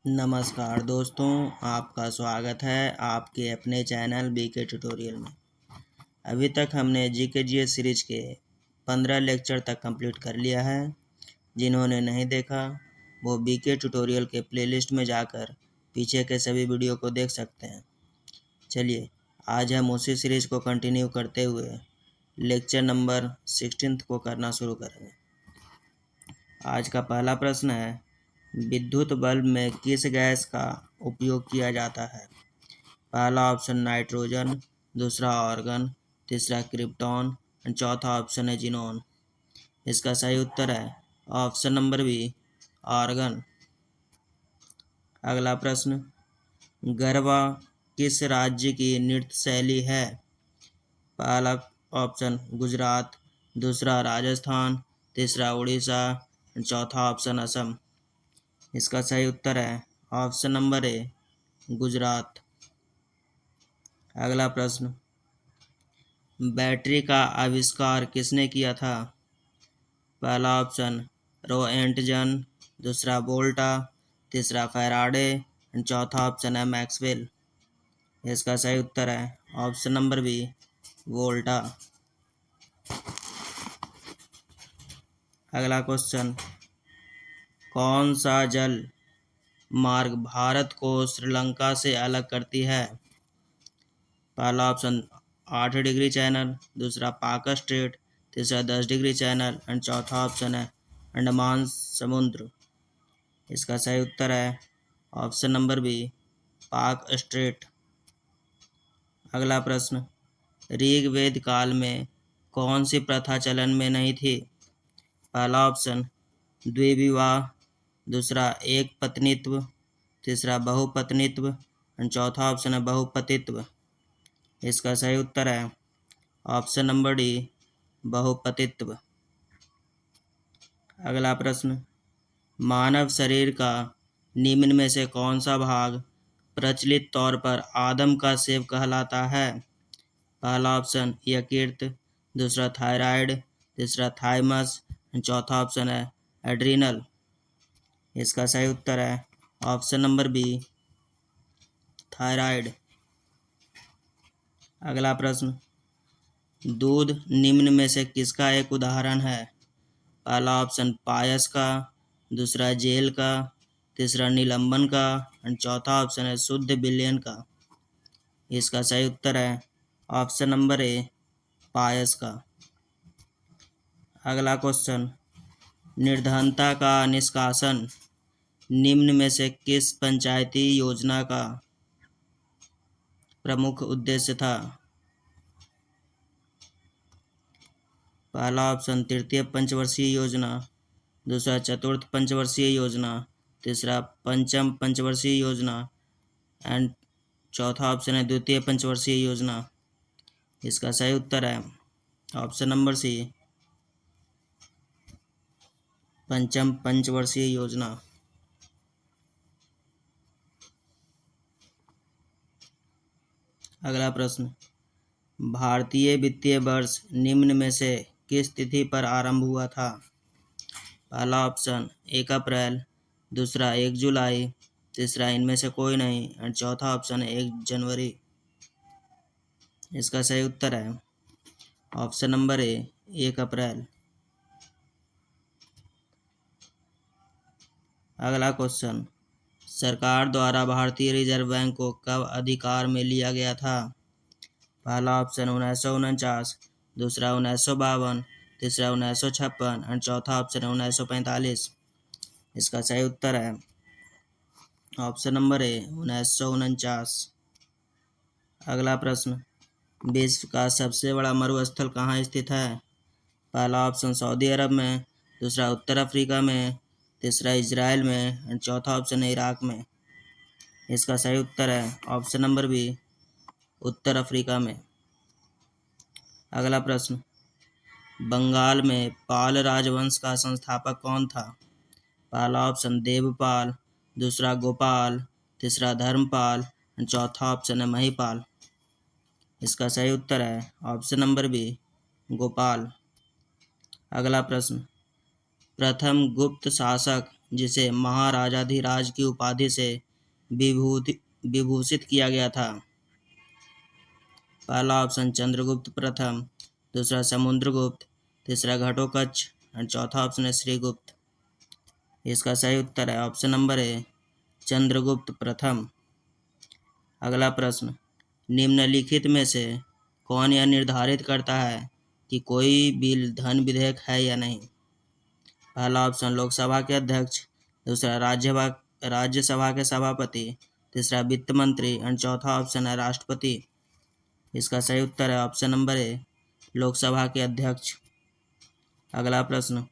नमस्कार दोस्तों, आपका स्वागत है आपके अपने चैनल बीके ट्यूटोरियल में। अभी तक हमने जीके जीएस सीरीज के 15 लेक्चर तक कंप्लीट कर लिया है। जिन्होंने नहीं देखा वो बीके ट्यूटोरियल के प्लेलिस्ट में जाकर पीछे के सभी वीडियो को देख सकते हैं। चलिए आज हम उसी सीरीज को कंटिन्यू करते हुए लेक्चर नंबर 16 को करना शुरू करेंगे। आज का पहला प्रश्न है, विद्युत बल्ब में किस गैस का उपयोग किया जाता है? पहला ऑप्शन नाइट्रोजन, दूसरा आर्गन, तीसरा क्रिप्टॉन और चौथा ऑप्शन है जिनोन। इसका सही उत्तर है ऑप्शन नंबर बी, आर्गन। अगला प्रश्न, गरबा किस राज्य की नृत्य शैली है? पहला ऑप्शन गुजरात, दूसरा राजस्थान, तीसरा उड़ीसा, चौथा ऑप्शन असम। इसका सही उत्तर है ऑप्शन नंबर ए, गुजरात। अगला प्रश्न, बैटरी का आविष्कार किसने किया था? पहला ऑप्शन रोएंटजन, दूसरा वोल्टा, तीसरा फैराडे और चौथा ऑप्शन है मैक्सवेल। इसका सही उत्तर है ऑप्शन नंबर बी, वोल्टा। अगला क्वेश्चन, कौन सा जल मार्ग भारत को श्रीलंका से अलग करती है? पहला ऑप्शन 8 डिग्री चैनल, दूसरा पाक स्ट्रेट, तीसरा 10 डिग्री चैनल और चौथा ऑप्शन है अंडमान समुद्र। इसका सही उत्तर है ऑप्शन नंबर बी, पाक स्ट्रेट। अगला प्रश्न, ऋग्वेद काल में कौन सी प्रथा चलन में नहीं थी? पहला ऑप्शन द्विविवाह, दूसरा एक पत्नीत्व, तीसरा बहुपत्नीत्व और चौथा ऑप्शन है बहुपतित्व। इसका सही उत्तर है ऑप्शन नंबर डी, बहुपतित्व। अगला प्रश्न, मानव शरीर का निम्न में से कौन सा भाग प्रचलित तौर पर आदम का सेव कहलाता है? पहला ऑप्शन यकृत, दूसरा थायराइड, तीसरा थाइमस, चौथा ऑप्शन है एड्रिनल। इसका सही उत्तर है ऑप्शन नंबर बी, थायराइड। अगला प्रश्न, दूध निम्न में से किसका एक उदाहरण है? पहला ऑप्शन पायस का, दूसरा जेल का, तीसरा निलंबन का और चौथा ऑप्शन है शुद्ध विलयन का। इसका सही उत्तर है ऑप्शन नंबर ए, पायस का। अगला क्वेश्चन, निर्धनता का निष्कासन निम्न में से किस पंचायती योजना का प्रमुख उद्देश्य था? पहला ऑप्शन तृतीय पंचवर्षीय योजना, दूसरा चतुर्थ पंचवर्षीय योजना, तीसरा पंचम पंचवर्षीय योजना एंड चौथा ऑप्शन है द्वितीय पंचवर्षीय योजना। इसका सही उत्तर है ऑप्शन नंबर सी, पंचम पंचवर्षीय योजना। अगला प्रश्न, भारतीय वित्तीय वर्ष निम्न में से किस तिथि पर आरंभ हुआ था? पहला ऑप्शन 1 अप्रैल, दूसरा 1 जुलाई, तीसरा इनमें से कोई नहीं और चौथा ऑप्शन है 1 जनवरी। इसका सही उत्तर है ऑप्शन नंबर ए, 1 अप्रैल। अगला क्वेश्चन, सरकार द्वारा भारतीय रिजर्व बैंक को कब अधिकार में लिया गया था? पहला ऑप्शन 1949, दूसरा 1952, तीसरा 1956 और चौथा ऑप्शन है 1945। इसका सही उत्तर है ऑप्शन नंबर ए, 1949। अगला प्रश्न, विश्व का सबसे बड़ा मरुस्थल कहाँ स्थित है? पहला ऑप्शन सऊदी अरब में, दूसरा उत्तर अफ्रीका में, तीसरा इजराइल में और चौथा ऑप्शन है इराक में। इसका सही उत्तर है ऑप्शन नंबर बी, उत्तर अफ्रीका में। अगला प्रश्न, बंगाल में पाल राजवंश का संस्थापक कौन था? पहला ऑप्शन देवपाल, दूसरा गोपाल, तीसरा धर्मपाल और चौथा ऑप्शन है महिपाल। इसका सही उत्तर है ऑप्शन नंबर बी, गोपाल। अगला प्रश्न, प्रथम गुप्त शासक जिसे महाराजाधिराज की उपाधि से विभूषित किया गया था? पहला ऑप्शन चंद्रगुप्त प्रथम, दूसरा समुद्रगुप्त, तीसरा घटोत्कच और चौथा ऑप्शन है श्रीगुप्त। इसका सही उत्तर है ऑप्शन नंबर ए चंद्रगुप्त प्रथम। अगला प्रश्न, निम्नलिखित में से कौन यह निर्धारित करता है कि कोई बिल धन विधेयक है या नहीं? पहला ऑप्शन लोकसभा के अध्यक्ष, दूसरा राज्यसभा के सभापति, तीसरा वित्त मंत्री और चौथा ऑप्शन है राष्ट्रपति। इसका सही उत्तर है ऑप्शन नंबर ए लोकसभा के अध्यक्ष। अगला प्रश्न,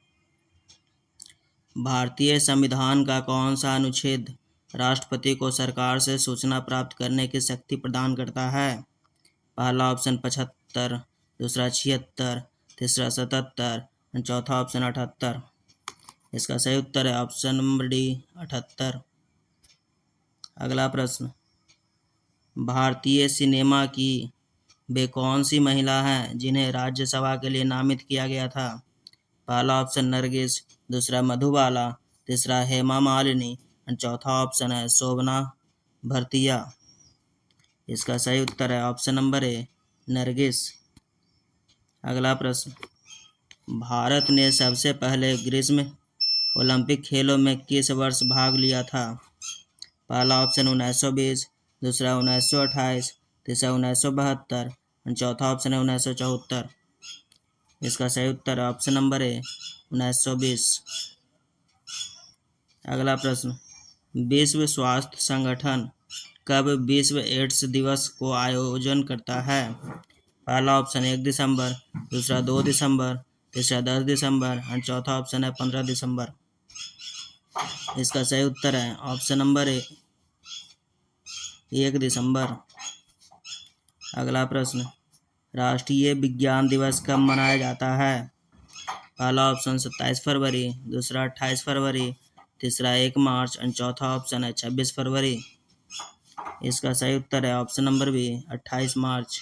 भारतीय संविधान का कौन सा अनुच्छेद राष्ट्रपति को सरकार से सूचना प्राप्त करने की शक्ति प्रदान करता है? पहला ऑप्शन 75, दूसरा 76, तीसरा 77 और चौथा ऑप्शन 78। इसका सही उत्तर है ऑप्शन नंबर डी 78। अगला प्रश्न, भारतीय सिनेमा की वे कौन सी महिला हैं जिन्हें राज्यसभा के लिए नामित किया गया था? पहला ऑप्शन नरगिस, दूसरा मधुबाला, तीसरा हेमा मालिनी और चौथा ऑप्शन है शोभना भरतिया। इसका सही उत्तर है ऑप्शन नंबर ए नरगिस। अगला प्रश्न, भारत ने सबसे पहले ग्रीष्म ओलंपिक खेलों में किस वर्ष भाग लिया था? पहला ऑप्शन 1920, दूसरा 1928, तीसरा 1972 और चौथा ऑप्शन है 1974। इसका सही उत्तर है ऑप्शन नंबर ए 1920। अगला प्रश्न, विश्व स्वास्थ्य संगठन कब विश्व एड्स दिवस को आयोजन करता है? पहला ऑप्शन 1 दिसंबर, दूसरा 2 दिसंबर, तीसरा 10 दिसंबर और चौथा ऑप्शन है 15 दिसंबर। इसका सही उत्तर है ऑप्शन नंबर ए 1 दिसंबर। अगला प्रश्न, राष्ट्रीय विज्ञान दिवस कब मनाया जाता है? पहला ऑप्शन 27 फरवरी, दूसरा 28 फरवरी, तीसरा 1 मार्च और चौथा ऑप्शन है 26 फरवरी। इसका सही उत्तर है ऑप्शन नंबर बी 28 मार्च।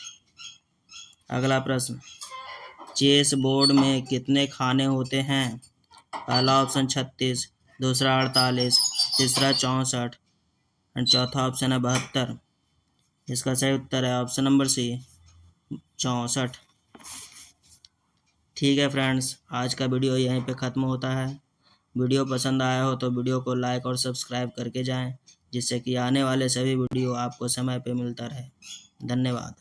अगला प्रश्न, चेस बोर्ड में कितने खाने होते हैं? पहला ऑप्शन 36, दूसरा 48, तीसरा 64 और चौथा ऑप्शन है 72। इसका सही उत्तर है ऑप्शन नंबर सी 64। ठीक है फ्रेंड्स, आज का वीडियो यहीं पे ख़त्म होता है। वीडियो पसंद आया हो तो वीडियो को लाइक और सब्सक्राइब करके जाएं, जिससे कि आने वाले सभी वीडियो आपको समय पे मिलता रहे। धन्यवाद।